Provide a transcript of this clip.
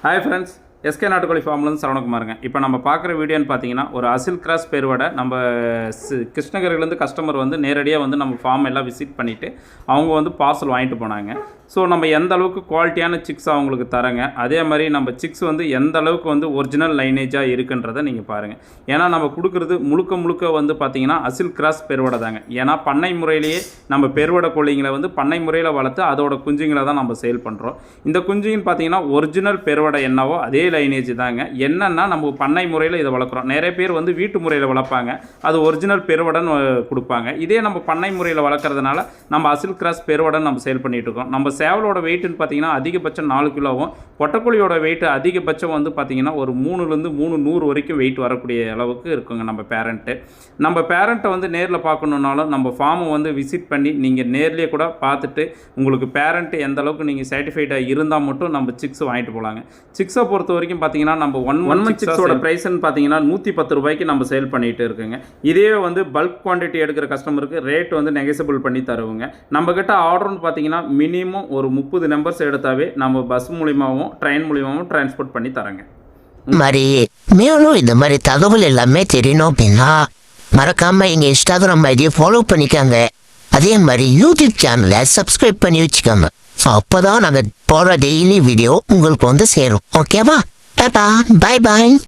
Hi friends, SK நாட்டுக்கோழி ஃபார்ம்லேருந்து சரவணகுமாருங்க. இப்போ நம்ம பார்க்குற வீடியோன்னு பார்த்தீங்கன்னா ஒரு அசில் கிராஸ் பெருவடை நம்ம கிருஷ்ணகிரிலேருந்து கஸ்டமர் வந்து நேரடியாக வந்து நம்ம ஃபார்ம் எல்லாம் விசிட் பண்ணிவிட்டு அவங்க வந்து பார்சல் வாங்கிட்டு போனாங்க. ஸோ நம்ம எந்த அளவுக்கு குவாலிட்டியான சிக்ஸ் அவங்களுக்கு தரங்க, அதே மாதிரி நம்ம சிக்ஸ் வந்து எந்த அளவுக்கு வந்து ஒரிஜினல் லைனேஜாக இருக்குன்றதை நீங்கள் பாருங்கள். ஏன்னா நம்ம கொடுக்குறது முழுக்க வந்து பார்த்திங்கன்னா அசில் கிராஸ் பெருவடை தாங்க. ஏன்னா பண்ணை முறையிலேயே நம்ம பெருவடை கோழிங்களை வந்து பண்ணை முறையில் வளர்த்து அதோட குஞ்சுங்களை தான் நம்ம சேல் பண்ணுறோம். இந்த குஞ்சுன்னு பார்த்தீங்கன்னா ஒரிஜினல் பெருவடை என்னவோ அதே லைனேஜ் தாங்க. என்னென்னா நம்ம பண்ணை முறையில் இதை வளர்க்குறோம். நிறைய பேர் வந்து வீட்டு முறையில் வளர்ப்பாங்க, அது ஒரிஜினல் பெருவடைன்னு கொடுப்பாங்க. இதே நம்ம பண்ணை முறையில் வளர்க்குறதுனால நம்ம அசில் கிராஸ் பெருவடைன்னு நம்ம சேல் பண்ணிகிட்டு இருக்கோம். நம்ம சேவலோட வெயிட்டுன்னு பார்த்தீங்கன்னா அதிகபட்சம் 4 கிலோவும், பொட்டக்கோழியோட வெயிட்டு அதிகபட்சம் வந்து பார்த்திங்கன்னா ஒரு 3லேருந்து 300 வரைக்கும் வெயிட் வரக்கூடிய அளவுக்கு இருக்குங்க நம்ம பேரண்ட்டு. நம்ம பேரண்ட்டை வந்து நேரில் பார்க்கணுன்னாலும் நம்ம ஃபார்மை வந்து விசிட் பண்ணி நீங்கள் நேர்லேயே கூட பார்த்துட்டு உங்களுக்கு பேரண்ட்டு எந்த அளவுக்கு நீங்கள் சர்டிஃபைடாக இருந்தால் மட்டும் நம்ம சிக்ஸ் வாங்கிட்டு போகலாங்க. சிக்ஸை பொறுத்த வரைக்கும் பார்த்தீங்கன்னா நம்ம ஒன் மந்த் சிக்ஸோட ப்ரைஸ்ன்னு பார்த்தீங்கன்னா 110 ரூபாய்க்கு நம்ம சேல் பண்ணிகிட்டு இருக்குங்க. இதே வந்து பல்க் குவான்டிட்டி எடுக்கிற கஸ்டமருக்கு ரேட் வந்து நெகசபிள் பண்ணி தருவோங்க. நம்மக்கிட்ட ஆர்டர்னு பார்த்தீங்கன்னா மினிமம் ஒரு 30 நம்பர்ஸ் எடுத்தாவே நம்ம பஸ் மூலியமாகவும் ட்ரெயின் மூலியமாகவும் டிரான்ஸ்போர்ட் பண்ணி தரங்க. மாதிரி மேலும் இந்த மாதிரி தகவல் எல்லாமே தெரியணும் அப்படின்னா மறக்காம எங்க இன்ஸ்டாகிராம் ஐடியை ஃபாலோ பண்ணிக்காங்க. அதே மாதிரி யூடியூப் சேனலை சப்ஸ்கிரைப் பண்ணி வச்சுக்கோங்க. அப்போதான் நாங்கள் போகிற டெய்லி வீடியோ உங்களுக்கு வந்து சேரும். ஓகேவா? Tata, bye bye.